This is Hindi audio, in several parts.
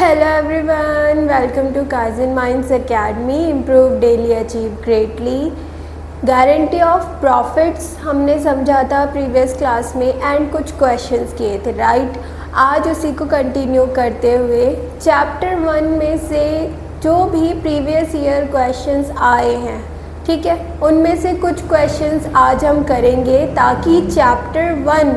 Hello everyone, welcome to Kaizen Minds Academy. Improve daily, achieve greatly. Guarantee of profits हमने समझा था प्रीवियस क्लास में एंड कुछ क्वेश्चंस किए थे, राइट। आज उसी को कंटिन्यू करते हुए चैप्टर 1 में से जो भी प्रीवियस ईयर क्वेश्चंस आए हैं, ठीक है, उनमें से कुछ क्वेश्चंस आज हम करेंगे ताकि चैप्टर 1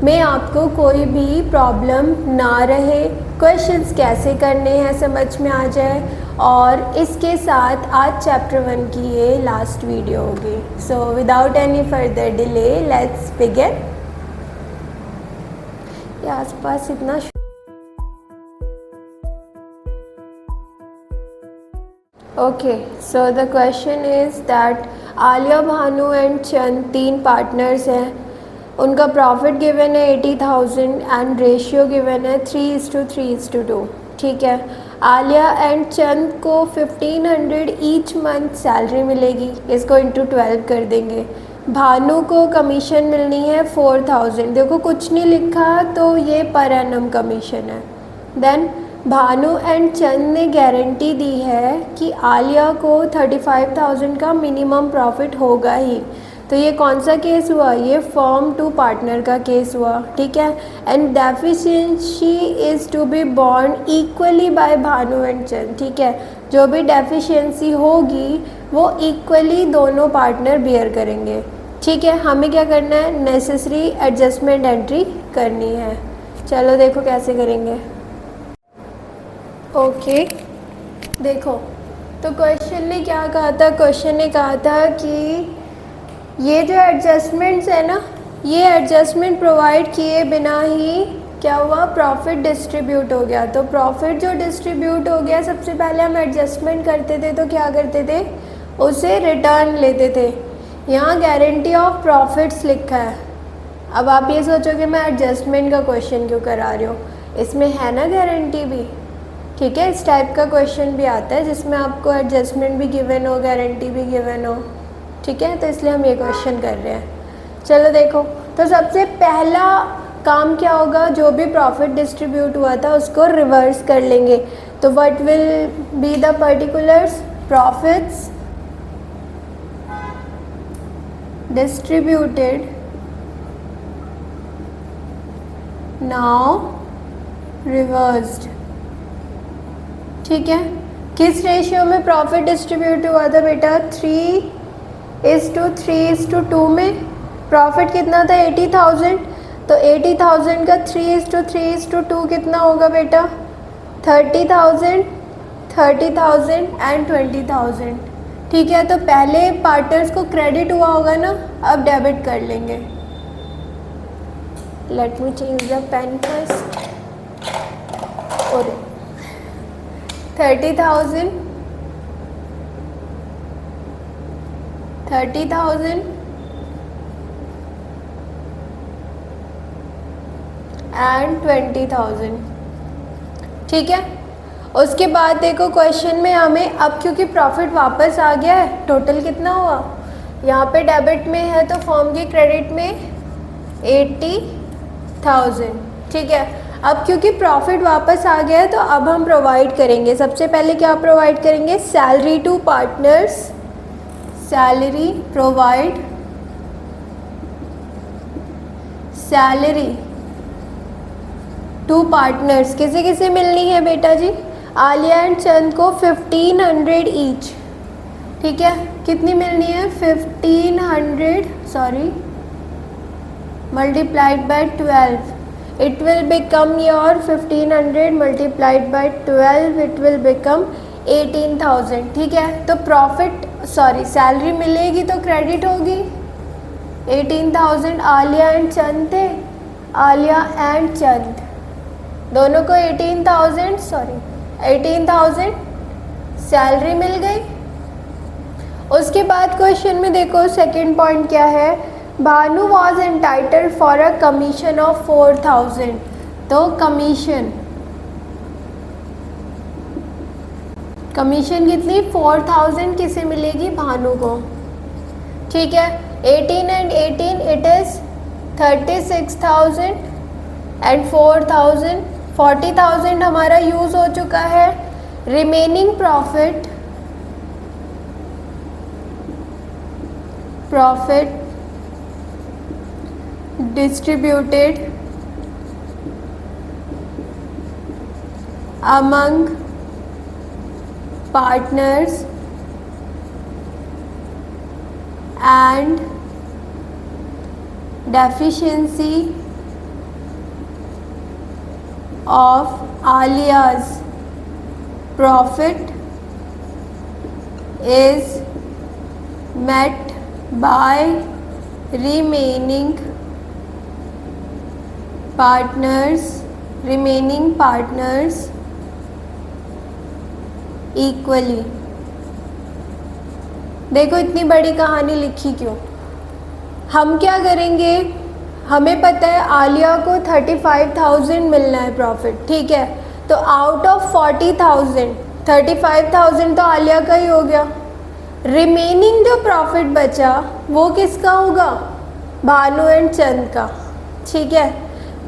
में आपको कोई भी प्रॉब्लम ना रहे, क्वेश्चंस कैसे करने हैं समझ में आ जाए। और इसके साथ आज चैप्टर 1 की ये लास्ट वीडियो होगी। So without any further delay let's begin. ये आसपास इतना okay, so the question is that Alia, Bhanu and Chand 3 partners हैं। उनका प्रॉफिट गिवन है 80,000 एंड रेशियो गिवन है 3:3:2, ठीक है। आलिया एंड चंद को 1500 ईच मंथ सैलरी मिलेगी, इसको इंटू 12 कर देंगे। भानु को कमीशन मिलनी है 4000, देखो कुछ नहीं लिखा तो ये पर एनम कमीशन है। देन भानु एंड चंद ने गारंटी दी है कि आलिया को 35,000 का मिनिमम प्रॉफिट होगा ही। तो ये कौन सा केस हुआ, ये फॉर्म 2 पार्टनर का केस हुआ, ठीक है। And deficiency is to be borne equally by Bhanu and Chand, ठीक है। जो भी डेफिशिएंसी होगी वो इक्वली दोनों पार्टनर बियर करेंगे, ठीक है। हमें क्या करना है, नेसेसरी एडजस्टमेंट एंट्री करनी है। चलो देखो कैसे करेंगे। ओके, देखो तो क्वेश्चन ने क्या कहा था, क्वेश्चन ने कहा था कि ये जो एडजस्टमेंट्स है ना, ये एडजस्टमेंट प्रोवाइड किए बिना ही क्या हुआ, प्रॉफिट डिस्ट्रीब्यूट हो गया। तो प्रॉफिट जो डिस्ट्रीब्यूट हो गया, सबसे पहले हम एडजस्टमेंट करते थे तो क्या करते थे, उसे रिटर्न लेते थे। यहाँ गारंटी ऑफ प्रॉफिट्स लिखा है। अब आप ये सोचोगे मैं एडजस्टमेंट का क्वेश्चन क्यों करा रही हूँ, इसमें है ना गारंटी भी, ठीक है। इस टाइप का क्वेश्चन भी आता है जिसमें आपको एडजस्टमेंट भी गिवन हो, गारंटी भी गिवन हो, ठीक है। तो इसलिए हम ये क्वेश्चन कर रहे हैं। चलो देखो, तो सबसे पहला काम क्या होगा, जो भी प्रॉफिट डिस्ट्रीब्यूट हुआ था उसको रिवर्स कर लेंगे। तो what will be the particulars, profits distributed now reversed, ठीक है। किस रेशियो में प्रॉफिट डिस्ट्रीब्यूट हुआ था बेटा, 3:3:2 में। प्रॉफिट कितना था 80,000, तो 80,000 का 3:3:2 कितना होगा बेटा, 30,000, 30,000 एंड 20,000, ठीक है। तो पहले पार्टनर्स को क्रेडिट हुआ होगा ना, अब डेबिट कर लेंगे। Let me change the pen first. और 30,000 एंड 20,000, ठीक है। उसके बाद देखो क्वेश्चन में हमें अब क्योंकि प्रॉफिट वापस आ गया है, टोटल कितना हुआ, यहाँ पे डेबिट में है तो फॉर्म के क्रेडिट में 80,000, ठीक है। अब क्योंकि प्रॉफिट वापस आ गया है तो अब हम प्रोवाइड करेंगे, सबसे पहले क्या प्रोवाइड करेंगे, salary to partners, salary provide, salary to partners. किसे किसे मिलनी है बेटा जी, आलिया एंड चंद को 1500 ईच, ठीक है। कितनी मिलनी है, 1500 multiplied by 12, it will become your 1500 multiplied by 12, it will become 18,000, ठीक है। तो प्रॉफिट सैलरी मिलेगी तो क्रेडिट होगी। 18,000 आलिया एंड चंद थे, आलिया एंड चंद दोनों को 18,000 सैलरी मिल गई। उसके बाद क्वेश्चन में देखो सेकंड पॉइंट क्या है, Bhanu was entitled for a commission of 4,000। तो कमीशन कितनी, 4,000 किसे मिलेगी, भानु को, ठीक है। 18 एंड 18 इट इज़ 36,000 एंड 4,000 40,000 हमारा यूज़ हो चुका है। Remaining profit distributed among partners and deficiency of Alia's profit is met by remaining partners equally. देखो इतनी बड़ी कहानी लिखी क्यों। हम क्या करेंगे, हमें पता है आलिया को 35,000 मिलना है प्रॉफिट, ठीक है। तो आउट ऑफ 40,000 35,000 तो आलिया का ही हो गया। रिमेनिंग जो प्रॉफिट बचा वो किसका होगा, भानु एंड चंद का, ठीक है।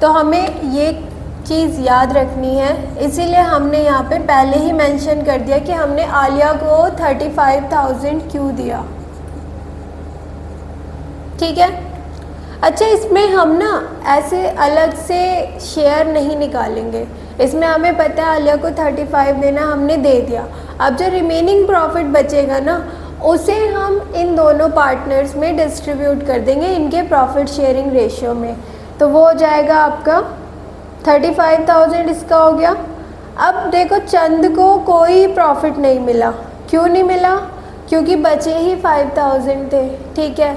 तो हमें ये चीज़ याद रखनी है, इसीलिए हमने यहाँ पे पहले ही मेंशन कर दिया कि हमने आलिया को 35,000 क्यों दिया, ठीक है। अच्छा, इसमें हम ना ऐसे अलग से शेयर नहीं निकालेंगे, इसमें हमें पता है आलिया को 35 देना, हमने दे दिया। अब जो रिमेनिंग प्रॉफिट बचेगा ना उसे हम इन दोनों पार्टनर्स में डिस्ट्रीब्यूट कर देंगे इनके प्रॉफिट शेयरिंग रेशियो में। तो वो हो जाएगा आपका 35,000 इसका हो गया। अब देखो चंद को कोई प्रॉफिट नहीं मिला, क्यों नहीं मिला, क्योंकि बचे ही 5,000 थे, ठीक है।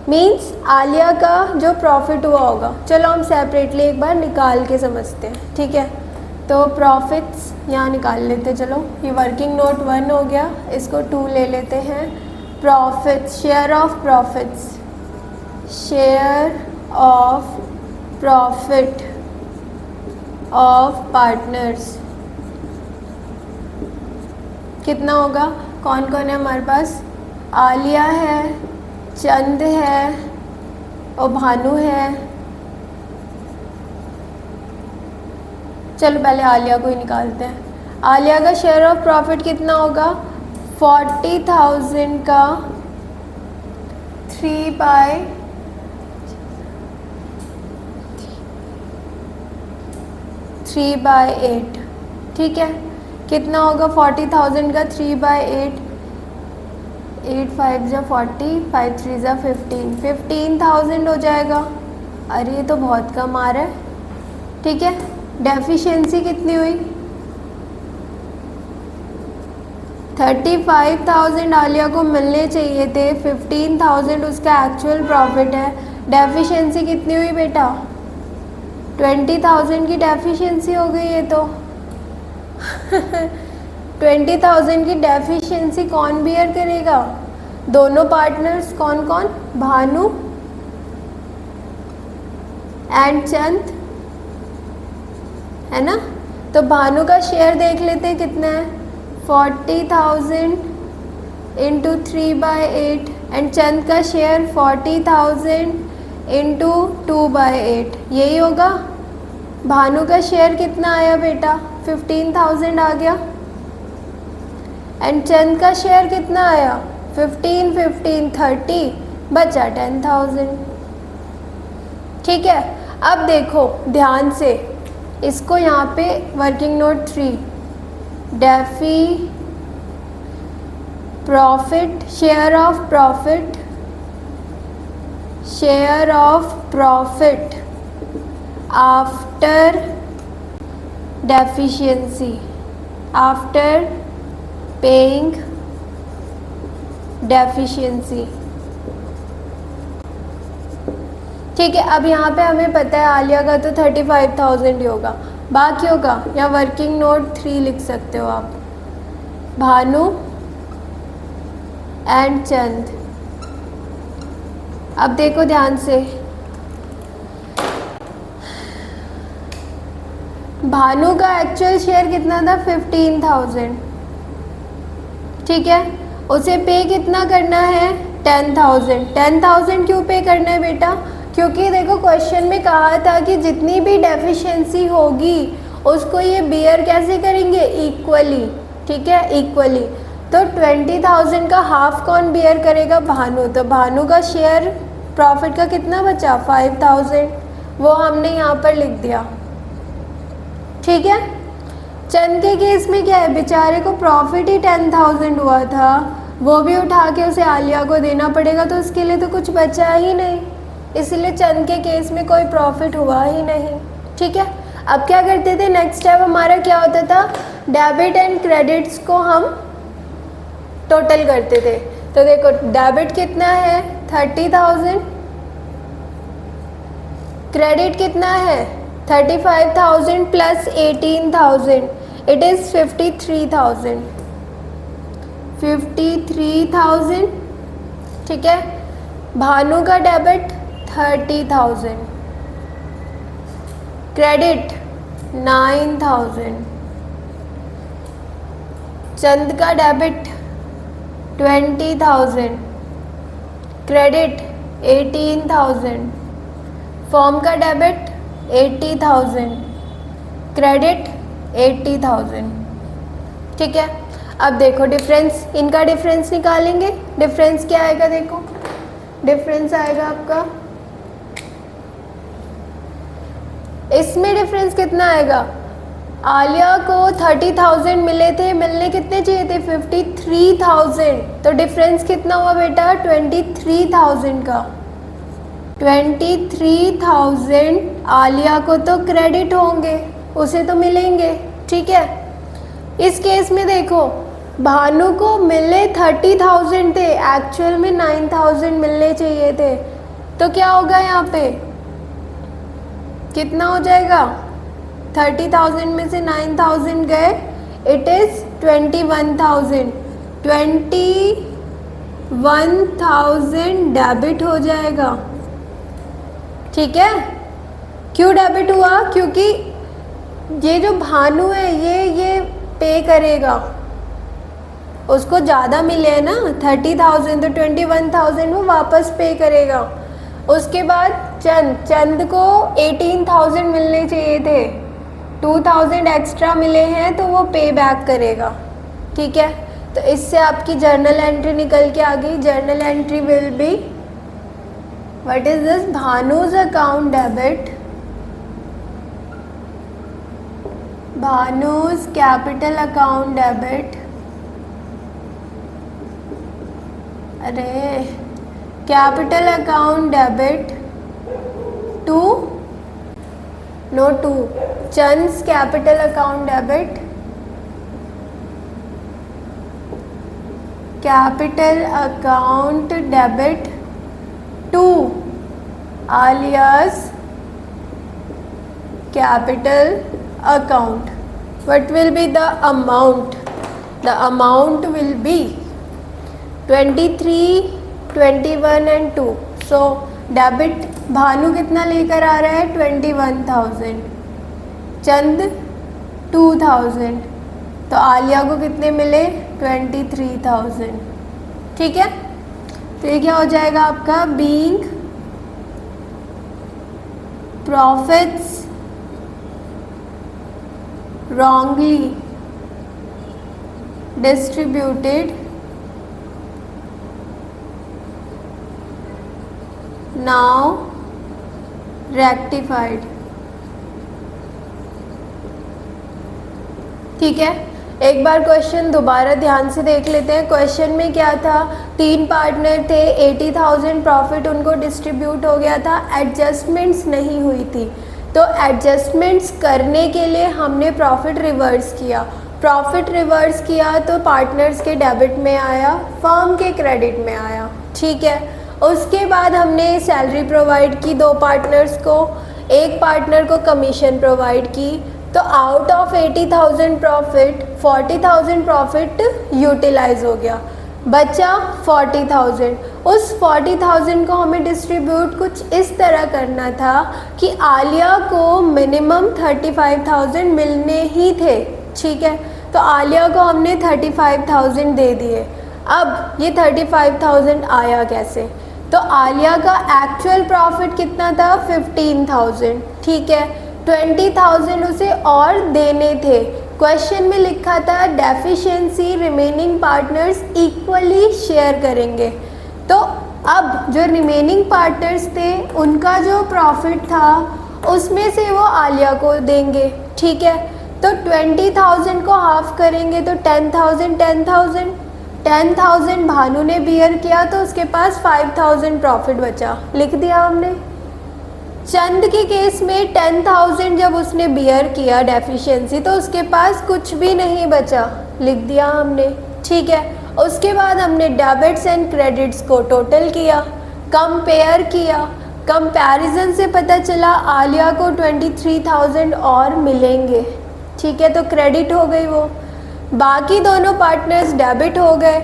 मींस आलिया का जो प्रॉफिट हुआ होगा, चलो हम सेपरेटली एक बार निकाल के समझते हैं, ठीक है। तो प्रॉफिट्स यहाँ निकाल लेते, चलो ये वर्किंग नोट 1 हो गया, इसको 2 ले लेते हैं। Profits, share of profits, share of profit of partners कितना होगा, कौन कौन है हमारे पास, आलिया है, चंद है और भानु है। चलो पहले आलिया को ही निकालते हैं। आलिया का शेयर ऑफ प्रॉफिट कितना होगा, 40,000 का 3/8, ठीक है। कितना होगा 40,000 का 3/8, 8 5 जा 40, 5 3 जा 15, 15,000 हो जाएगा। अरे ये तो बहुत कम आ रहा है, ठीक है। डेफिशिएंसी कितनी हुई, 35,000 आलिया को मिलने चाहिए थे, 15,000 उसका एक्चुअल प्रॉफिट है। डेफिशिएंसी कितनी हुई बेटा, 20,000 की डेफिशिएंसी हो गई है। तो 20,000 की डेफिशिएंसी कौन बियर करेगा, दोनों पार्टनर्स, कौन कौन, भानु एंड चंद, है ना। तो भानु का शेयर देख लेते हैं कितना है, 40,000 इंटू 3/8 एंड चंद का शेयर 40,000 इंटू 2/8, यही होगा। भानु का शेयर कितना आया बेटा, 15,000 आ गया। एंड चंद का शेयर कितना आया, 15 15 30, बचा 10,000, ठीक है। अब देखो ध्यान से, इसको यहाँ पे working note 3, DeFi profit, share of profit, share of profit after deficiency, after paying deficiency, ठीक है। अब यहाँ पे हमें पता है आलिया का तो 35,000 ही होगा, बाकी होगा या वर्किंग नोट 3 लिख सकते हो आप, भानु एंड चंद। अब देखो ध्यान से, भानु का एक्चुअल शेयर कितना था, 15,000, ठीक है। उसे पे कितना करना है, 10,000। 10,000 क्यों पे करना है बेटा, क्योंकि देखो क्वेश्चन में कहा था कि जितनी भी डेफिशिएंसी होगी उसको ये बियर कैसे करेंगे, इक्वली, ठीक है, इक्वली। तो 20,000 का हाफ कौन बियर करेगा, भानु। तो भानु का शेयर प्रॉफिट का कितना बचा, 5,000, वो हमने यहाँ पर लिख दिया, ठीक है। चंद के केस में क्या है, बेचारे को प्रॉफिट ही 10,000 हुआ था, वो भी उठा के उसे आलिया को देना पड़ेगा, तो उसके लिए तो कुछ बचा ही नहीं, इसलिए चंद के केस में कोई प्रॉफिट हुआ ही नहीं, ठीक है। अब क्या करते थे, नेक्स्ट स्टेप हमारा क्या होता था, डेबिट एंड क्रेडिट्स को हम टोटल करते थे। तो देखो डेबिट कितना है 30,000, क्रेडिट कितना है 35,000 प्लस 18,000, इट इज़ 53,000, 53,000, ठीक है। भानु का डेबिट 30,000, क्रेडिट 9,000, चंद का डेबिट 20,000, क्रेडिट 18,000, फॉर्म का डेबिट 80,000, क्रेडिट 80,000, ठीक है। अब देखो डिफरेंस, इनका डिफरेंस निकालेंगे। डिफरेंस क्या आएगा, देखो डिफरेंस आएगा आपका, इसमें डिफरेंस कितना आएगा, आलिया को 30,000 मिले थे, मिलने कितने चाहिए थे 53,000, तो डिफरेंस कितना हुआ बेटा 23,000 का। 23,000 आलिया को तो क्रेडिट होंगे, उसे तो मिलेंगे, ठीक है। इस केस में देखो भानु को मिले 30,000 थे, एक्चुअल में 9,000 मिलने चाहिए थे, तो क्या होगा यहाँ पे, कितना हो जाएगा, 30,000 में से 9,000 गए, इट इज़ 21,000, 21,000 डेबिट हो जाएगा, ठीक है। क्यों डेबिट हुआ, क्योंकि ये जो भानु है ये पे करेगा, उसको ज़्यादा मिले हैं ना 30,000, तो 21,000 वो वापस पे करेगा। उसके बाद चंद को 18,000 मिलने चाहिए थे, 2,000 एक्स्ट्रा मिले हैं, तो वो पे बैक करेगा, ठीक है। तो इससे आपकी जर्नल एंट्री निकल के आ गई। Journal entry will be, what is this, Bhanu's account debit, Bhanu's capital account debit, अरे capital account debit to, no to, Chand's capital account debit, capital account debit to Aliya's capital account. What will be the amount? The amount will be 23, 21 and 2. So debit Bhanu कितना लेकर आ रहा है 21,000, चंद 2,000, तो आलिया को कितने मिले 23,000. ठीक है, तो ये क्या हो जाएगा आपका, being profits wrongly distributed now rectified. ठीक है, एक बार क्वेश्चन दोबारा ध्यान से देख लेते हैं. क्वेश्चन में क्या था, 3 पार्टनर थे, 80,000 प्रॉफिट उनको डिस्ट्रीब्यूट हो गया था, एडजस्टमेंट्स नहीं हुई थी, तो एडजस्टमेंट्स करने के लिए हमने प्रॉफिट रिवर्स किया. प्रॉफिट रिवर्स किया तो पार्टनर्स के डेबिट में आया, फर्म के क्रेडिट में आया. ठीक है, उसके बाद हमने सैलरी प्रोवाइड की 2 पार्टनर्स को, एक पार्टनर को कमीशन प्रोवाइड की, तो out of 80,000 profit 40,000 profit utilise हो गया, बचा 40,000. उस 40,000 को हमें डिस्ट्रीब्यूट कुछ इस तरह करना था कि आलिया को मिनिमम 35,000 मिलने ही थे. ठीक है, तो आलिया को हमने 35,000 दे दिए. अब ये 35,000 आया कैसे, तो आलिया का एक्चुअल प्रॉफिट कितना था 15,000. ठीक है, 20,000 उसे और देने थे। क्वेश्चन में लिखा था deficiency remaining partners equally share करेंगे। तो अब जो रिमेनिंग पार्टनर्स थे उनका जो प्रॉफिट था उसमें से वो आलिया को देंगे, ठीक है। तो 20,000 को हाफ करेंगे तो 10,000 भानु ने बियर किया तो उसके पास 5,000 प्रॉफिट बचा, लिख दिया हमने। चंद के केस में 10,000 जब उसने बियर किया डेफिशिएंसी तो उसके पास कुछ भी नहीं बचा, लिख दिया हमने, ठीक है। उसके बाद हमने डेबिट्स एंड क्रेडिट्स को टोटल किया, कंपेयर किया। कंपैरिजन से पता चला आलिया को 23,000 और मिलेंगे, ठीक है, तो क्रेडिट हो गई वो। बाकी दोनों पार्टनर्स डेबिट हो गए,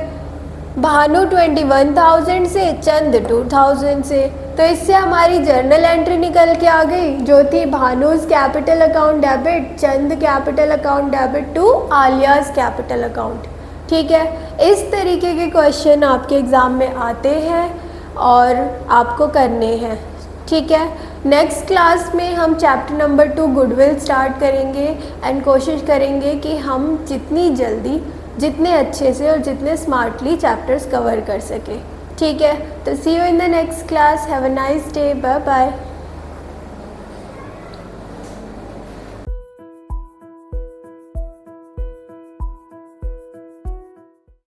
भानु 21,000 से, चंद 2,000 से। तो इससे हमारी जर्नल एंट्री निकल के आ गई जो थी Bhanu's capital account debit, Chand capital account debit to Aliya's capital account, ठीक है। इस तरीके के क्वेश्चन आपके एग्ज़ाम में आते हैं और आपको करने हैं, ठीक है। नेक्स्ट क्लास में हम चैप्टर नंबर 2 गुडविल स्टार्ट करेंगे एंड कोशिश करेंगे कि हम जितनी जल्दी, जितने अच्छे से और जितने स्मार्टली चैप्टर्स कवर कर सकें, ठीक है। तो see you in the next class, have a nice day, bye bye.